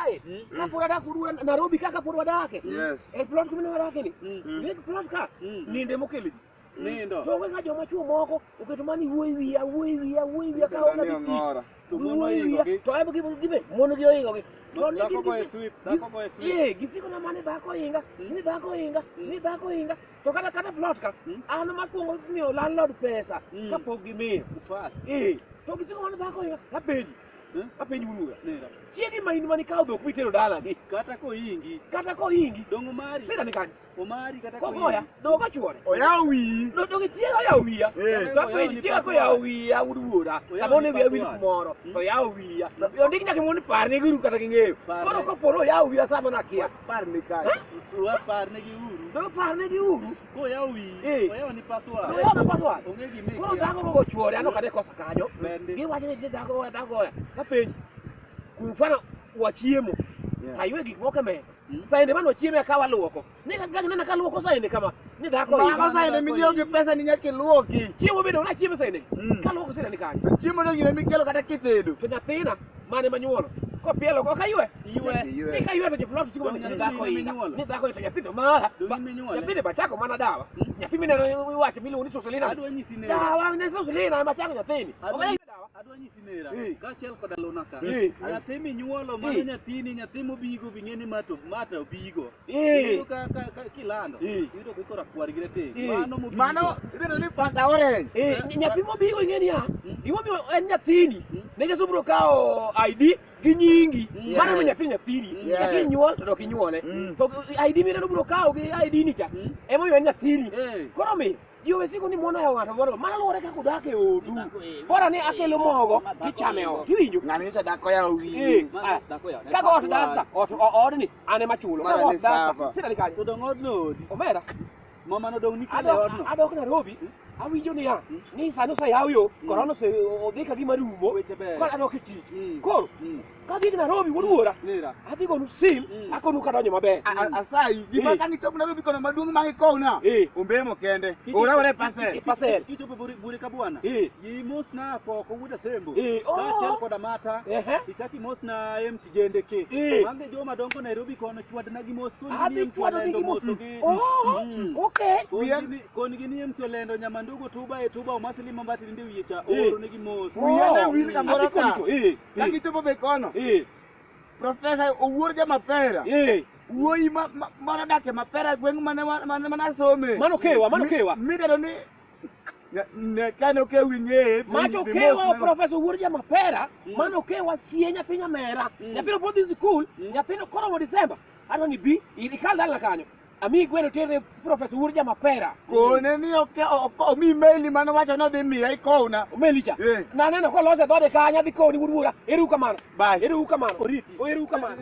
kae. Kapod adak udua Nairobi kaka pod wadake. Yes. E plot kumene wadake ni. Ni plot ka. Ninde mokelo ji. Nindo. To nga joma chuo moko oketo mani wuoyi wiya ka onga gi ngora. To mono ingo gi. To ebe gibe mono gi oingo gi. Dhako go e sweep, dhako go e sweep. Gisiko na mane dhako inga, ni dhako inga. To kata plot ka, an makwongo miyo landlord pesa kapok gimiyo. Ufas. To gisiko mane dhako inga, apenji wunuga. Nindo. Chiegi main mani kawo dhok mitero dala gi. Kata ko ingi. Dongo mari. Sida ni kanyo. Omari kata ko. Kogoya, dogo chuore. Oyaw wi. No dogo chiega oyaw wiya. To apenji chiega koyaw wiya wuduoda. Samone wiya wil kumoro. To yaw wiya. Ondik nyaka mon parne guru kata ging'eyo. Koro koporo oyaw wiya sama nakia. Parne kai. Wa parne gi uru. Do parne gi uru. Ko yaw wi. Oyaw ni password. Oyaw ni password. Onge gi meki. Koro dhako gogo chuore ano kade kosa kanyo. Giwacho ni dhako goya. Kapenji. Kumfano wachiemo. Aywe gik moko e mesa. Saende mano chieme akawa luoko. Ni kaka nena ka luoko saende kama. Ni dhako Mako saende mijiyo gi pesa ni nyake luoki. Chiemo bedo na chiemo saende. Ka luoko saende ni kanyo. Chiemo no gine mikelo kata kitedo. To nyathina mane manyuolo. Kopielo ko kaywe. Iwe. Ni kaywe to jplot chiko ni dhako inga. Ni dhako to nyathino mara. Nyathine bachako mana dawa. Nyathi mine no wacho miluongo ni Suselina. Adwa nyisi nera. Dawa ne Suselina bachako nyathini. Okay dawa. Adwa nyisi nera. Kaachiel koda lona ka. Nyathi minyuolo mano nyathi mobigo bing'eni mata obigo. Iyudo ka kilando. Iyudo ka kora kwar gi te. Mano ibedo ni panta orange. Nyathi mobigo ing'eni ya. Gimomiyo en nyathini. Ne Yesu biro kawo ID gi nyingi. Mano mi nyathini. Nyathi nyuol to dok inyuole. To ID mi ne biro kawo gi ID ni cha. Emomiyo en nyathini. Koro mi Yo siku ni mwana ya ng'ato moro mana luore kaka odak e odu. Bora ni akelo mogo tichame ot. Iwinjo? Ng'ani to dhako yaw wi. Kaka ot dasta, ot ni ane machulo. Kaka ot dasta. Sida ni kanyo. To dong odno. Omera. Mama no dong ni kele odno. Adok Nairobi. Awinjo ni ya. Ni sano sa yaw yo. Korona se odhi ka gima rumo. Kora adok tich. Koro. Ka dhi Nairobi wuora. Adhi gonu sim. Akonu kadonjo maber. Asayi gima kangi chopo Nairobi kono maduong' mangi kowna. Ombemo kende. Ora ore pasel. Kichopo buri ka bwana. Yimos na poko wuda sembo. Kaachiel koda mata. Ichaki mos na MC Jendeke. Mange joma dongo Nairobi kono chwadna gi mos koni gi mos gi. Okay. Koni gi ni MC Olendo Nyamandugo Tuba Tuba Omasili Mambati ndi wiyecha oro ne gi mos. Wiye wil kamoro ka. Kangi chopo be kono. Professor Owuor Jamapera. Wuoyi mana dake Mapera gweng' mana some. Mano kewa. Midero ni ne kano ke winge. Macho kewa Professor Owuor Jamapera. Mano kewa sie nyathi Nyamera. Nyathino pod dhi sikul. Nyathino koro mo Disemba. Adwa ni bi ikal dala kanyo. Ami gweno tere Professor Owuor Jamapera. Kone ni omi maili mano wacho no dhi miya ikowna. Melicha. Na neno kolose dhode kanya dhi koni wuora. Eru kamano. Bye. Eru kamano. Oriti. Eru kamano.